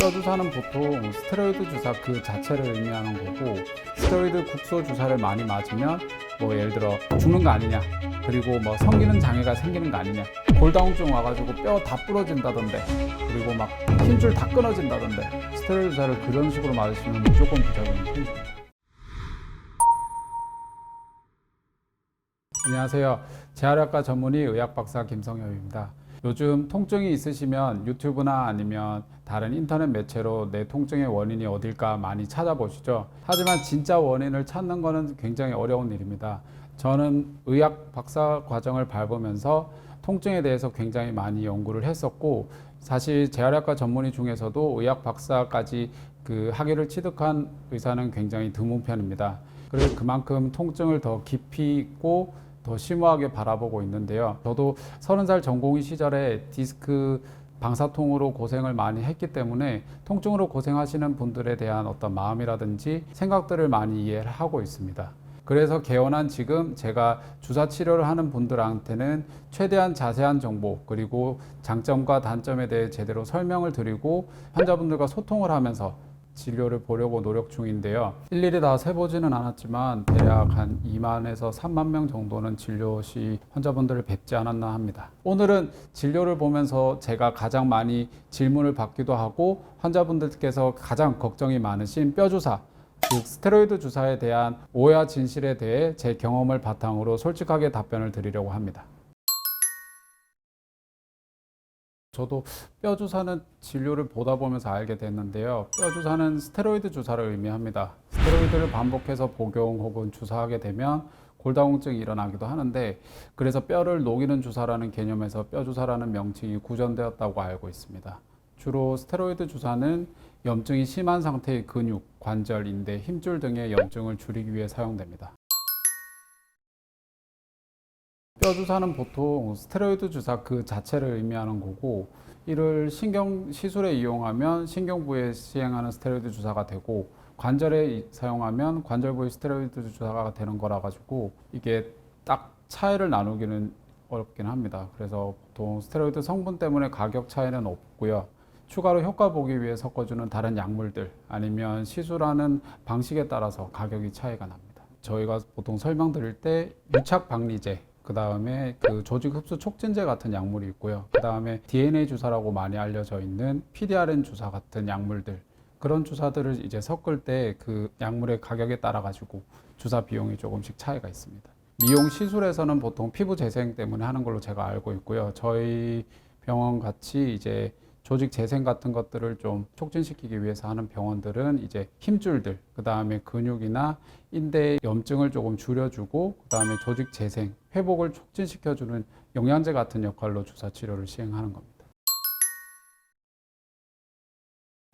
뼈 주사는 보통 스테로이드 주사 그 자체를 의미하는 거고, 스테로이드 국소 주사를 많이 맞으면 뭐 예를 들어 죽는 거 아니냐, 그리고 뭐 성기능 장애가 생기는 거 아니냐, 골다공증 와가지고 뼈 다 부러진다던데, 그리고 막 힘줄 다 끊어진다던데, 스테로이드 주사를 그런 식으로 맞으시면 무조건 부작용이 생깁니다. 안녕하세요. 재활약과 전문의 의학박사 김성엽입니다. 요즘 통증이 있으시면 유튜브나 아니면 다른 인터넷 매체로 내 통증의 원인이 어딜까 많이 찾아보시죠. 하지만 진짜 원인을 찾는 것은 굉장히 어려운 일입니다. 저는 의학 박사 과정을 밟으면서 통증에 대해서 굉장히 많이 연구를 했었고, 사실 재활약과 전문의 중에서도 의학 박사까지 그 학위를 취득한 의사는 굉장히 드문 편입니다. 그래서 그만큼 통증을 더 깊이 있고 더 심오하게 바라보고 있는데요. 저도 30살 전공의 시절에 디스크 방사통으로 고생을 많이 했기 때문에 통증으로 고생하시는 분들에 대한 어떤 마음이라든지 생각들을 많이 이해를 하고 있습니다. 그래서 개원한 지금 제가 주사 치료를 하는 분들한테는 최대한 자세한 정보, 그리고 장점과 단점에 대해 제대로 설명을 드리고 환자분들과 소통을 하면서 진료를 보려고 노력 중인데요. 일일이 다 세보지는 않았지만 대략 한 2만에서 3만 명 정도는 진료 시 환자분들을 뵙지 않았나 합니다. 오늘은 진료를 보면서 제가 가장 많이 질문을 받기도 하고 환자분들께서 가장 걱정이 많으신 뼈 주사, 즉 스테로이드 주사에 대한 오해와 진실에 대해 제 경험을 바탕으로 솔직하게 답변을 드리려고 합니다. 저도 뼈 주사는 진료를 보다 보면서 알게 됐는데요. 뼈 주사는 스테로이드 주사를 의미합니다. 스테로이드를 반복해서 복용 혹은 주사하게 되면 골다공증이 일어나기도 하는데, 그래서 뼈를 녹이는 주사라는 개념에서 뼈 주사라는 명칭이 구전되었다고 알고 있습니다. 주로 스테로이드 주사는 염증이 심한 상태의 근육, 관절, 인대, 힘줄 등의 염증을 줄이기 위해 사용됩니다. 뼈 주사는 보통 스테로이드 주사 그 자체를 의미하는 거고, 이를 신경 시술에 이용하면 신경부에 시행하는 스테로이드 주사가 되고, 관절에 사용하면 관절 부위 스테로이드 주사가 되는 거라 가지고 이게 딱 차이를 나누기는 어렵긴 합니다. 그래서 보통 스테로이드 성분 때문에 가격 차이는 없고요. 추가로 효과 보기 위해 섞어주는 다른 약물들 아니면 시술하는 방식에 따라서 가격이 차이가 납니다. 저희가 보통 설명드릴 때 유착 박리제, 그 다음에 그 조직 흡수 촉진제 같은 약물이 있고요. 그 다음에 DNA 주사라고 많이 알려져 있는 PDRN 주사 같은 약물들, 그런 주사들을 이제 섞을 때 그 약물의 가격에 따라 가지고 주사 비용이 조금씩 차이가 있습니다. 미용 시술에서는 보통 피부 재생 때문에 하는 걸로 제가 알고 있고요. 저희 병원 같이 이제 조직 재생 같은 것들을 좀 촉진시키기 위해서 하는 병원들은 이제 힘줄들, 그 다음에 근육이나 인대의 염증을 조금 줄여주고, 그 다음에 조직 재생, 회복을 촉진시켜주는 영양제 같은 역할로 주사 치료를 시행하는 겁니다.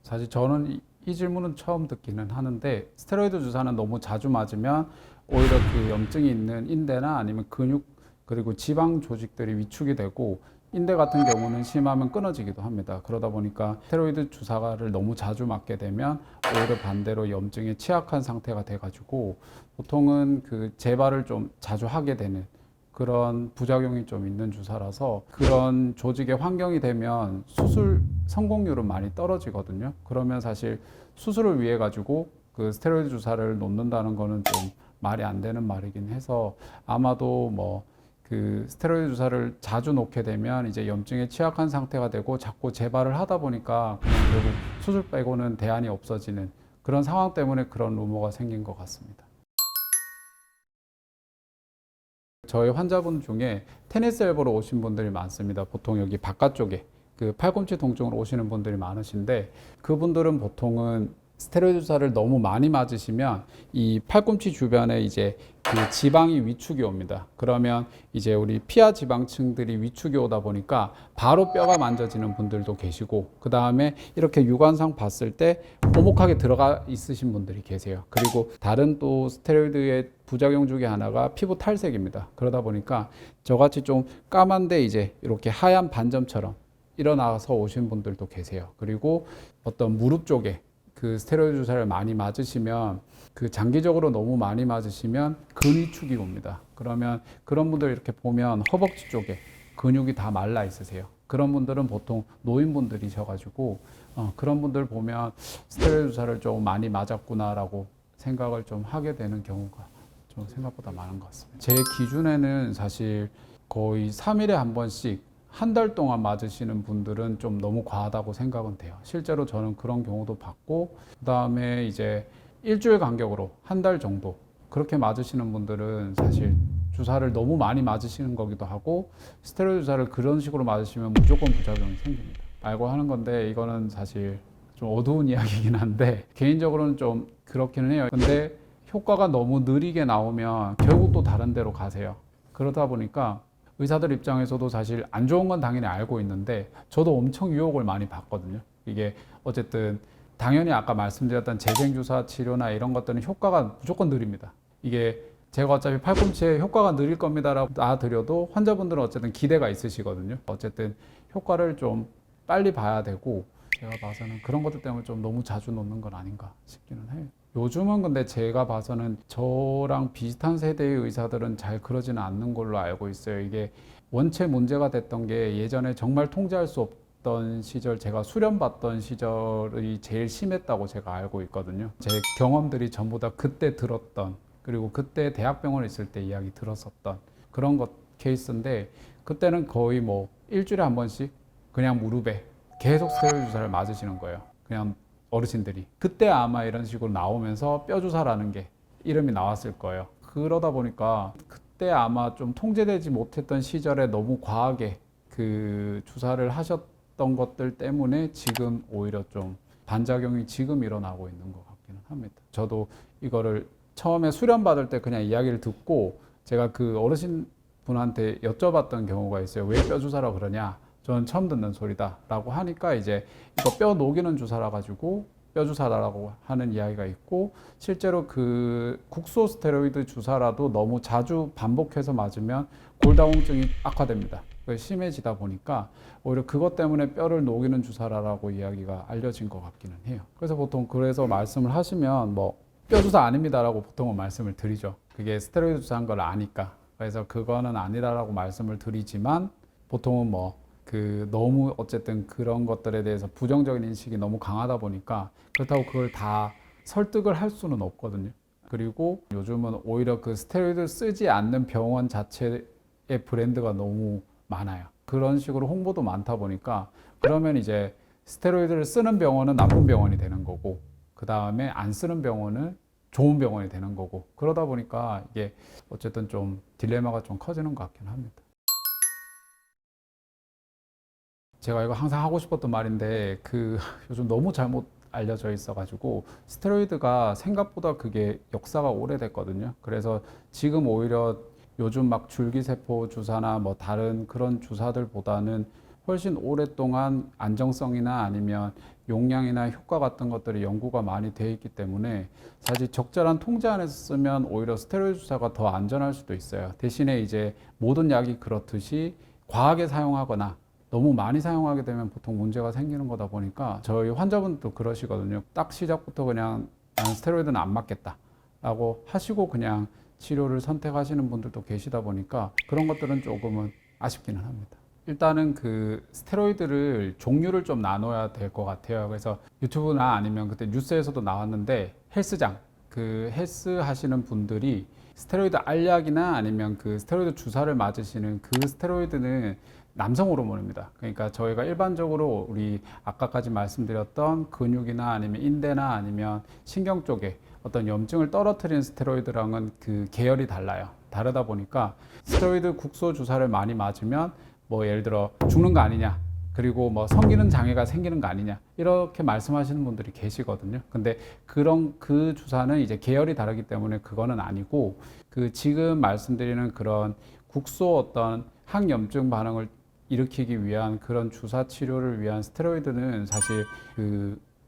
사실 저는 이 질문은 처음 듣기는 하는데, 스테로이드 주사는 너무 자주 맞으면 오히려 그 염증이 있는 인대나 아니면 근육, 그리고 지방 조직들이 위축이 되고, 인대 같은 경우는 심하면 끊어지기도 합니다. 그러다 보니까 스테로이드 주사를 너무 자주 맞게 되면 오히려 반대로 염증에 취약한 상태가 돼가지고 보통은 그 재발을 좀 자주 하게 되는 그런 부작용이 좀 있는 주사라서, 그런 조직의 환경이 되면 수술 성공률은 많이 떨어지거든요. 그러면 사실 수술을 위해 가지고 그 스테로이드 주사를 놓는다는 거는 좀 말이 안 되는 말이긴 해서, 아마도 뭐 그 스테로이드 주사를 자주 놓게 되면 이제 염증에 취약한 상태가 되고 자꾸 재발을 하다 보니까 그냥 결국 수술 빼고는 대안이 없어지는 그런 상황 때문에 그런 루머가 생긴 것 같습니다. 저희 환자분 중에 테니스 엘보로 오신 분들이 많습니다. 보통 여기 바깥쪽에 그 팔꿈치 통증으로 오시는 분들이 많으신데, 그분들은 보통은 스테로이드 주사를 너무 많이 맞으시면 이 팔꿈치 주변에 이제 그 지방이 위축이 옵니다. 그러면 이제 우리 피하 지방층들이 위축이 오다 보니까 바로 뼈가 만져지는 분들도 계시고, 그 다음에 이렇게 육안상 봤을 때 오목하게 들어가 있으신 분들이 계세요. 그리고 다른 또 스테로이드의 부작용 중에 하나가 피부 탈색입니다. 그러다 보니까 저같이 좀 까만데 이제 이렇게 하얀 반점처럼 일어나서 오신 분들도 계세요. 그리고 어떤 무릎 쪽에 그 스테로이드 주사를 많이 맞으시면, 그 장기적으로 너무 많이 맞으시면 근위축이 옵니다. 그러면 그런 분들 이렇게 보면 허벅지 쪽에 근육이 다 말라 있으세요. 그런 분들은 보통 노인분들이셔가지고 그런 분들 보면 스테로이드 주사를 좀 많이 맞았구나라고 생각을 좀 하게 되는 경우가 좀 생각보다 많은 것 같습니다. 제 기준에는 사실 거의 3일에 한 번씩 한 달 동안 맞으시는 분들은 좀 너무 과하다고 생각은 돼요. 실제로 저는 그런 경우도 봤고, 그 다음에 이제 일주일 간격으로 한 달 정도 그렇게 맞으시는 분들은 사실 주사를 너무 많이 맞으시는 거기도 하고, 스테로이드 주사를 그런 식으로 맞으시면 무조건 부작용이 생깁니다. 알고 하는 건데 이거는 사실 좀 어두운 이야기이긴 한데 개인적으로는 좀 그렇기는 해요. 근데 효과가 너무 느리게 나오면 결국 또 다른 데로 가세요. 그러다 보니까 의사들 입장에서도 사실 안 좋은 건 당연히 알고 있는데 저도 엄청 유혹을 많이 받거든요. 이게 어쨌든 당연히 아까 말씀드렸던 재생주사 치료나 이런 것들은 효과가 무조건 느립니다. 이게 제가 어차피 팔꿈치에 효과가 느릴 겁니다라고 놔드려도 환자분들은 어쨌든 기대가 있으시거든요. 어쨌든 효과를 좀 빨리 봐야 되고, 제가 봐서는 그런 것들 때문에 좀 너무 자주 놓는 건 아닌가 싶기는 해요. 요즘은 근데 제가 봐서는 저랑 비슷한 세대의 의사들은 잘 그러지는 않는 걸로 알고 있어요. 이게 원체 문제가 됐던 게 예전에 정말 통제할 수 없던 시절, 제가 수련받던 시절이 제일 심했다고 제가 알고 있거든요. 제 경험들이 전부 다 그때 들었던, 그리고 그때 대학병원에 있을 때 이야기 들었었던 그런 것 케이스인데, 그때는 거의 뭐 일주일에 한 번씩 그냥 무릎에 계속 스테로이드 주사를 맞으시는 거예요. 그냥 어르신들이. 그때 아마 이런 식으로 나오면서 뼈주사라는 게 이름이 나왔을 거예요. 그러다 보니까 그때 아마 좀 통제되지 못했던 시절에 너무 과하게 그 주사를 하셨던 것들 때문에 지금 오히려 좀 반작용이 지금 일어나고 있는 것 같기는 합니다. 저도 이거를 처음에 수련받을 때 그냥 이야기를 듣고 제가 그 어르신 분한테 여쭤봤던 경우가 있어요. 왜 뼈주사라고 그러냐? 저는 처음 듣는 소리다 라고 하니까 이제 이거 뼈 녹이는 주사라 가지고 뼈주사라고 하는 이야기가 있고, 실제로 그 국소 스테로이드 주사라도 너무 자주 반복해서 맞으면 골다공증이 악화됩니다. 심해지다 보니까 오히려 그것 때문에 뼈를 녹이는 주사라고 이야기가 알려진 것 같기는 해요. 그래서 보통 그래서 말씀을 하시면 뭐 뼈주사 아닙니다라고 보통은 말씀을 드리죠. 그게 스테로이드 주사인 걸 아니까. 그래서 그거는 아니라고 말씀을 드리지만 보통은 뭐 너무 어쨌든 그런 것들에 대해서 부정적인 인식이 너무 강하다 보니까 그렇다고 그걸 다 설득을 할 수는 없거든요. 그리고 요즘은 오히려 그 스테로이드 쓰지 않는 병원 자체의 브랜드가 너무 많아요. 그런 식으로 홍보도 많다 보니까 그러면 이제 스테로이드를 쓰는 병원은 나쁜 병원이 되는 거고, 그 다음에 안 쓰는 병원은 좋은 병원이 되는 거고, 그러다 보니까 이게 어쨌든 좀 딜레마가 좀 커지는 것 같긴 합니다. 제가 이거 항상 하고 싶었던 말인데 요즘 너무 잘못 알려져 있어가지고 스테로이드가 생각보다 그게 역사가 오래됐거든요. 그래서 지금 오히려 요즘 막 줄기세포 주사나 뭐 다른 그런 주사들보다는 훨씬 오랫동안 안정성이나 아니면 용량이나 효과 같은 것들이 연구가 많이 돼 있기 때문에 사실 적절한 통제 안에서 쓰면 오히려 스테로이드 주사가 더 안전할 수도 있어요. 대신에 이제 모든 약이 그렇듯이 과하게 사용하거나 너무 많이 사용하게 되면 보통 문제가 생기는 거다 보니까 저희 환자분도 그러시거든요. 딱 시작부터 그냥 나는 스테로이드는 안 맞겠다 라고 하시고 그냥 치료를 선택하시는 분들도 계시다 보니까 그런 것들은 조금은 아쉽기는 합니다. 일단은 그 스테로이드를 종류를 좀 나눠야 될 것 같아요. 그래서 유튜브나 아니면 그때 뉴스에서도 나왔는데 헬스장, 그 헬스 하시는 분들이 스테로이드 알약이나 아니면 그 스테로이드 주사를 맞으시는 그 스테로이드는 남성 호르몬입니다. 그러니까 저희가 일반적으로 우리 아까까지 말씀드렸던 근육이나 아니면 인대나 아니면 신경 쪽에 어떤 염증을 떨어뜨리는 스테로이드랑은 그 계열이 달라요. 다르다 보니까 스테로이드 국소 주사를 많이 맞으면 뭐 예를 들어 죽는 거 아니냐, 그리고 뭐 성기능 장애가 생기는 거 아니냐, 이렇게 말씀하시는 분들이 계시거든요. 근데 그 주사는 이제 계열이 다르기 때문에 그거는 아니고, 그 지금 말씀드리는 그런 국소 어떤 항염증 반응을 일으키기 위한 그런 주사 치료를 위한 스테로이드는 사실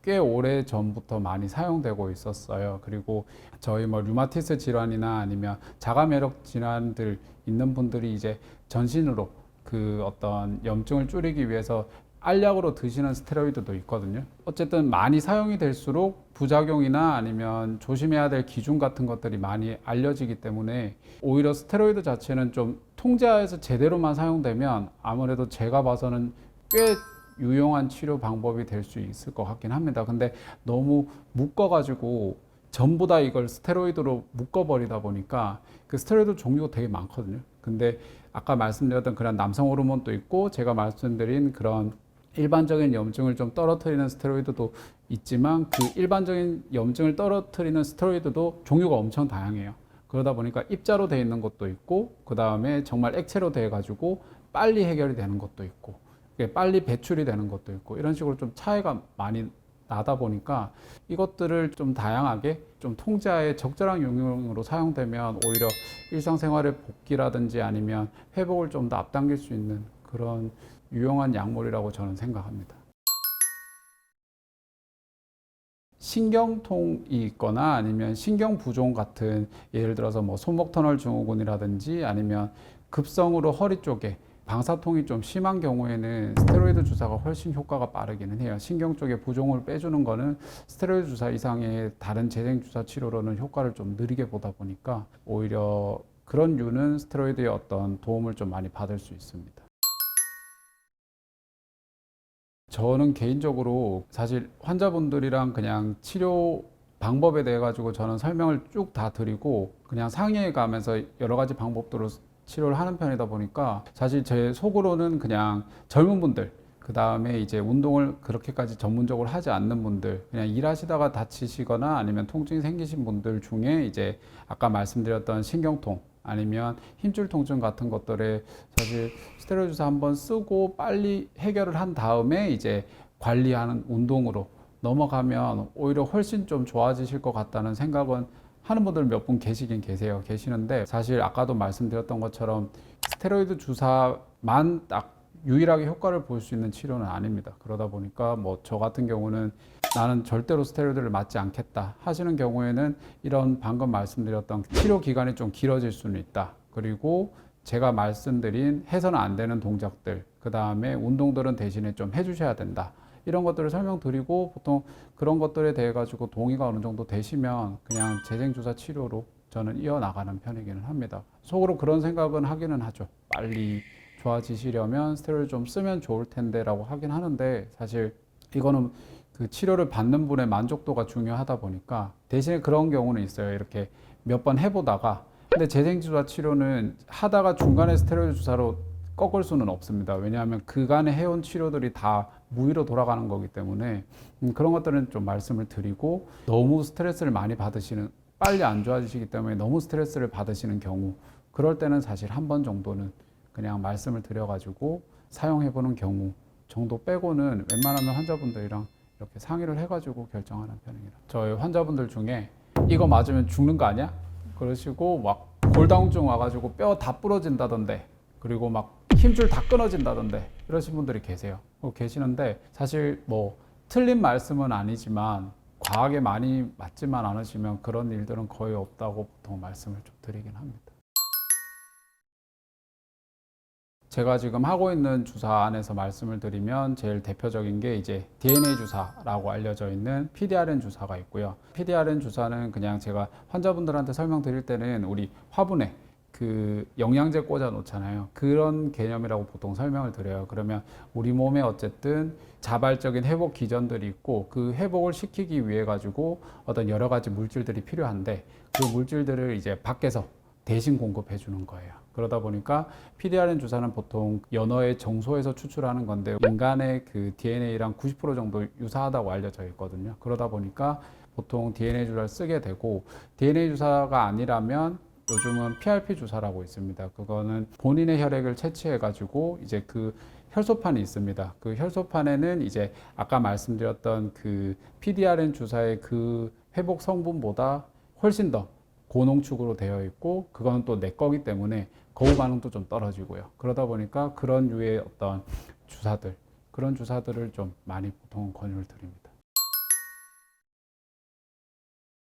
꽤 오래 전부터 많이 사용되고 있었어요. 그리고 저희 뭐 류마티스 질환이나 아니면 자가면역 질환들 있는 분들이 이제 전신으로 그 어떤 염증을 줄이기 위해서 알약으로 드시는 스테로이드도 있거든요. 어쨌든 많이 사용이 될수록 부작용이나 아니면 조심해야 될 기준 같은 것들이 많이 알려지기 때문에 오히려 스테로이드 자체는 좀 통제하에서 제대로만 사용되면 아무래도 제가 봐서는 꽤 유용한 치료 방법이 될 수 있을 것 같긴 합니다. 근데 너무 묶어가지고 전부 다 이걸 스테로이드로 묶어버리다 보니까 그 스테로이드 종류가 되게 많거든요. 근데 아까 말씀드렸던 그런 남성 호르몬도 있고 제가 말씀드린 그런 일반적인 염증을 좀 떨어뜨리는 스테로이드도 있지만 그 일반적인 염증을 떨어뜨리는 스테로이드도 종류가 엄청 다양해요. 그러다 보니까 입자로 되어 있는 것도 있고 그 다음에 정말 액체로 되어 가지고 빨리 해결이 되는 것도 있고 빨리 배출이 되는 것도 있고 이런 식으로 좀 차이가 많이 나다 보니까 이것들을 좀 다양하게 좀 통제하에 적절한 용량으로 사용되면 오히려 일상생활의 복귀라든지 아니면 회복을 좀 더 앞당길 수 있는 그런 유용한 약물이라고 저는 생각합니다. 신경통이 있거나 아니면 신경부종 같은 예를 들어서 뭐 손목터널 증후군이라든지 아니면 급성으로 허리 쪽에 방사통이 좀 심한 경우에는 스테로이드 주사가 훨씬 효과가 빠르기는 해요. 신경 쪽에 부종을 빼주는 거는 스테로이드 주사 이상의 다른 재생 주사 치료로는 효과를 좀 느리게 보다 보니까 오히려 그런 류는 스테로이드의 어떤 도움을 좀 많이 받을 수 있습니다. 저는 개인적으로 사실 환자분들이랑 그냥 치료 방법에 대해 가지고 저는 설명을 쭉 다 드리고 그냥 상의해 가면서 여러 가지 방법들로 치료를 하는 편이다 보니까 사실 제 속으로는 그냥 젊은 분들 그 다음에 이제 운동을 그렇게까지 전문적으로 하지 않는 분들 그냥 일하시다가 다치시거나 아니면 통증이 생기신 분들 중에 이제 아까 말씀드렸던 신경통 아니면 힘줄 통증 같은 것들에 사실 스테로이드 주사 한번 쓰고 빨리 해결을 한 다음에 이제 관리하는 운동으로 넘어가면 오히려 훨씬 좀 좋아지실 것 같다는 생각은 하는 분들 몇 분 계시긴 계시는데 사실 아까도 말씀드렸던 것처럼 스테로이드 주사만 딱 유일하게 효과를 볼 수 있는 치료는 아닙니다. 그러다 보니까 뭐 저 같은 경우는 나는 절대로 스테로이드를 맞지 않겠다 하시는 경우에는 이런 방금 말씀드렸던 치료 기간이 좀 길어질 수는 있다. 그리고 제가 말씀드린 해서는 안 되는 동작들, 그 다음에 운동들은 대신에 좀 해주셔야 된다. 이런 것들을 설명드리고 보통 그런 것들에 대해 가지고 동의가 어느 정도 되시면 그냥 재생주사 치료로 저는 이어나가는 편이기는 합니다. 속으로 그런 생각은 하기는 하죠. 빨리 좋아지시려면 스테로이드 좀 쓰면 좋을 텐데 라고 하긴 하는데 사실 이거는 그 치료를 받는 분의 만족도가 중요하다 보니까 대신에 그런 경우는 있어요. 이렇게 몇 번 해보다가 근데 재생주사 치료는 하다가 중간에 스테로이드 주사로 꺾을 수는 없습니다. 왜냐하면 그간에 해온 치료들이 다 무의로 돌아가는 거기 때문에 그런 것들은 좀 말씀을 드리고 너무 스트레스를 많이 받으시는 빨리 안 좋아지시기 때문에 너무 스트레스를 받으시는 경우 그럴 때는 사실 한 번 정도는 그냥 말씀을 드려가지고 사용해보는 경우 정도 빼고는 웬만하면 환자분들이랑 이렇게 상의를 해가지고 결정하는 편입니다. 저희 환자분들 중에 이거 맞으면 죽는 거 아니야? 그러시고 막 골다공증 와가지고 뼈 다 부러진다던데 그리고 막 힘줄 다 끊어진다던데 이러신 분들이 계시는데 사실 뭐 틀린 말씀은 아니지만 과하게 많이 맞지만 않으시면 그런 일들은 거의 없다고 보통 말씀을 좀 드리긴 합니다. 제가 지금 하고 있는 주사 안에서 말씀을 드리면 제일 대표적인 게 이제 DNA 주사라고 알려져 있는 PDRN 주사가 있고요. PDRN 주사는 그냥 제가 환자분들한테 설명드릴 때는 우리 화분에 그 영양제 꽂아 놓잖아요. 그런 개념이라고 보통 설명을 드려요. 그러면 우리 몸에 어쨌든 자발적인 회복 기전들이 있고 그 회복을 시키기 위해 가지고 어떤 여러 가지 물질들이 필요한데 그 물질들을 이제 밖에서 대신 공급해 주는 거예요. 그러다 보니까 PDRN 주사는 보통 연어의 정소에서 추출하는 건데 인간의 그 DNA랑 90% 정도 유사하다고 알려져 있거든요. 그러다 보니까 보통 DNA 주사를 쓰게 되고 DNA 주사가 아니라면 요즘은 PRP 주사라고 있습니다. 그거는 본인의 혈액을 채취해 가지고 이제 그 혈소판이 있습니다. 그 혈소판에는 이제 아까 말씀드렸던 그 PDRN 주사의 그 회복 성분보다 훨씬 더 고농축으로 되어 있고 그건 또 내 거기 때문에 거부 반응도 좀 떨어지고요. 그러다 보니까 그런 류의 어떤 주사들 그런 주사들을 좀 많이 보통 권유를 드립니다.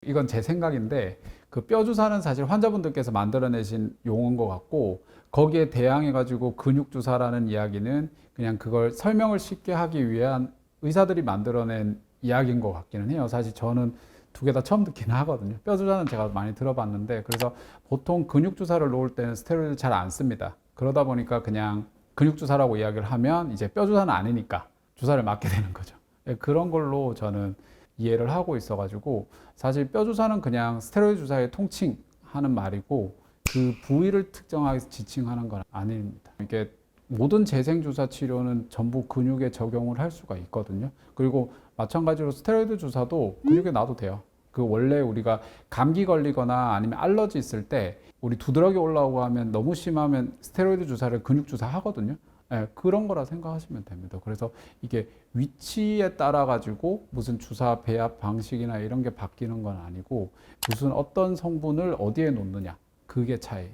이건 제 생각인데 그 뼈 주사는 사실 환자분들께서 만들어내신 용어인 것 같고 거기에 대항해 가지고 근육 주사라는 이야기는 그냥 그걸 설명을 쉽게 하기 위한 의사들이 만들어낸 이야기인 것 같기는 해요. 사실 저는 두 개 다 처음 듣기는 하거든요. 뼈 주사는 제가 많이 들어봤는데 그래서 보통 근육 주사를 놓을 때는 스테로이드 잘 안 씁니다. 그러다 보니까 그냥 근육 주사라고 이야기를 하면 이제 뼈 주사는 아니니까 주사를 맞게 되는 거죠. 예, 그런 걸로 저는 이해를 하고 있어가지고 사실 뼈 주사는 그냥 스테로이드 주사의 통칭하는 말이고 그 부위를 특정하게 지칭하는 건 아닙니다. 이게 모든 재생 주사 치료는 전부 근육에 적용을 할 수가 있거든요. 그리고 마찬가지로 스테로이드 주사도 근육에 놔도 돼요. 그 원래 우리가 감기 걸리거나 아니면 알러지 있을 때 우리 두드러기 올라오고 하면 너무 심하면 스테로이드 주사를 근육 주사 하거든요. 예, 그런 거라 생각하시면 됩니다. 그래서 이게 위치에 따라 가지고 무슨 주사 배합 방식이나 이런 게 바뀌는 건 아니고 무슨 어떤 성분을 어디에 놓느냐 그게 차이가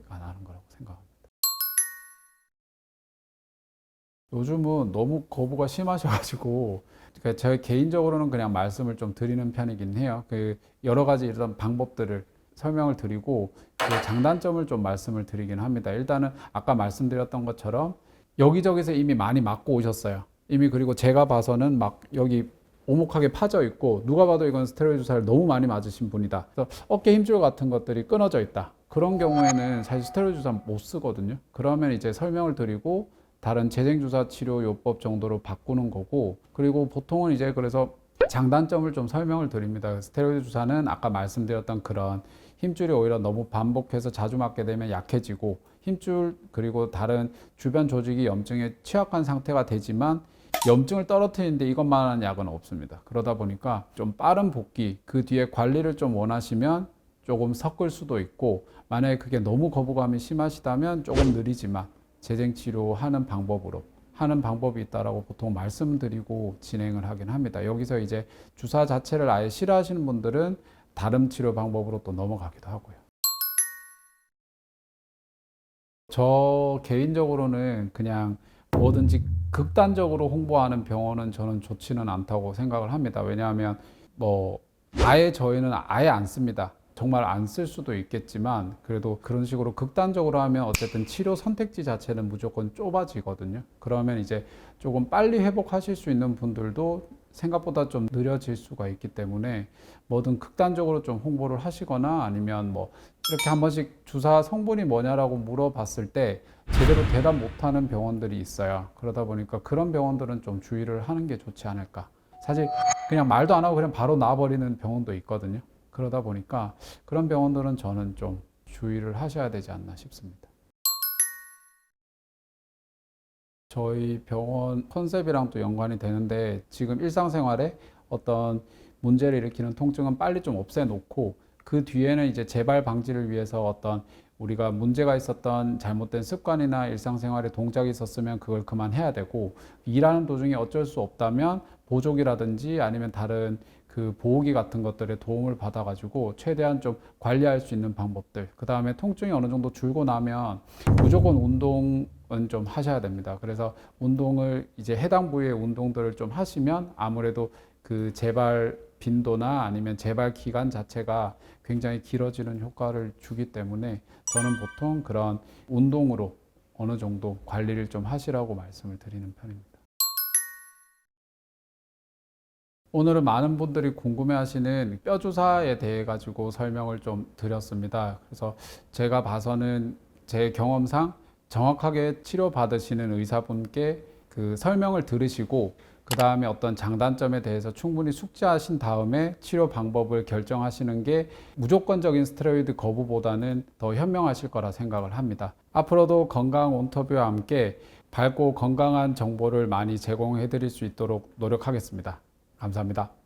나는 거라고 생각합니다. 요즘은 너무 거부가 심하셔가지고 그러니까 제 개인적으로는 그냥 말씀을 좀 드리는 편이긴 해요. 그 여러 가지 이런 방법들을 설명을 드리고 그 장단점을 좀 말씀을 드리긴 합니다. 일단은 아까 말씀드렸던 것처럼 여기저기서 이미 많이 맞고 오셨어요. 이미 그리고 제가 봐서는 막 여기 오목하게 파져 있고 누가 봐도 이건 스테로이드 주사를 너무 많이 맞으신 분이다. 그래서 어깨 힘줄 같은 것들이 끊어져 있다. 그런 경우에는 사실 스테로이드 주사 못 쓰거든요. 그러면 이제 설명을 드리고 다른 재생주사 치료 요법 정도로 바꾸는 거고 그리고 보통은 이제 그래서 장단점을 좀 설명을 드립니다. 스테로이드 주사는 아까 말씀드렸던 그런 힘줄이 오히려 너무 반복해서 자주 맞게 되면 약해지고 힘줄 그리고 다른 주변 조직이 염증에 취약한 상태가 되지만 염증을 떨어뜨리는데 이것만한 약은 없습니다. 그러다 보니까 좀 빠른 복귀 그 뒤에 관리를 좀 원하시면 조금 섞을 수도 있고 만약에 그게 너무 거부감이 심하시다면 조금 느리지만 재생치료하는 방법으로 하는 방법이 있다라고 보통 말씀드리고 진행을 하긴 합니다. 여기서 이제 주사 자체를 아예 싫어하시는 분들은 다른 치료 방법으로 또 넘어가기도 하고요. 저 개인적으로는 그냥 뭐든지 극단적으로 홍보하는 병원은 저는 좋지는 않다고 생각을 합니다. 왜냐하면 뭐 아예 저희는 아예 안 씁니다. 정말 안 쓸 수도 있겠지만 그래도 그런 식으로 극단적으로 하면 어쨌든 치료 선택지 자체는 무조건 좁아지거든요. 그러면 이제 조금 빨리 회복하실 수 있는 분들도 생각보다 좀 느려질 수가 있기 때문에 뭐든 극단적으로 좀 홍보를 하시거나 아니면 뭐 이렇게 한 번씩 주사 성분이 뭐냐라고 물어봤을 때 제대로 대답 못하는 병원들이 있어요. 그러다 보니까 그런 병원들은 좀 주의를 하는 게 좋지 않을까. 사실 그냥 말도 안 하고 그냥 바로 놔버리는 병원도 있거든요. 그러다 보니까 그런 병원들은 저는 좀 주의를 하셔야 되지 않나 싶습니다. 저희 병원 컨셉이랑 또 연관이 되는데 지금 일상생활에 어떤 문제를 일으키는 통증은 빨리 좀 없애놓고 그 뒤에는 이제 재발 방지를 위해서 어떤 우리가 문제가 있었던 잘못된 습관이나 일상생활에 동작이 있었으면 그걸 그만해야 되고 일하는 도중에 어쩔 수 없다면 보조기라든지 아니면 다른 그 보호기 같은 것들의 도움을 받아가지고 최대한 좀 관리할 수 있는 방법들. 그 다음에 통증이 어느 정도 줄고 나면 무조건 운동은 좀 하셔야 됩니다. 그래서 운동을 이제 해당 부위의 운동들을 좀 하시면 아무래도 그 재발 빈도나 아니면 재발 기간 자체가 굉장히 길어지는 효과를 주기 때문에 저는 보통 그런 운동으로 어느 정도 관리를 좀 하시라고 말씀을 드리는 편입니다. 오늘은 많은 분들이 궁금해하시는 뼈 주사에 대해 가지고 설명을 좀 드렸습니다. 그래서 제가 봐서는 제 경험상 정확하게 치료받으시는 의사분께 그 설명을 들으시고 그 다음에 어떤 장단점에 대해서 충분히 숙지하신 다음에 치료 방법을 결정하시는 게 무조건적인 스테로이드 거부보다는 더 현명하실 거라 생각을 합니다. 앞으로도 건강 온터뷰와 함께 밝고 건강한 정보를 많이 제공해 드릴 수 있도록 노력하겠습니다. 감사합니다.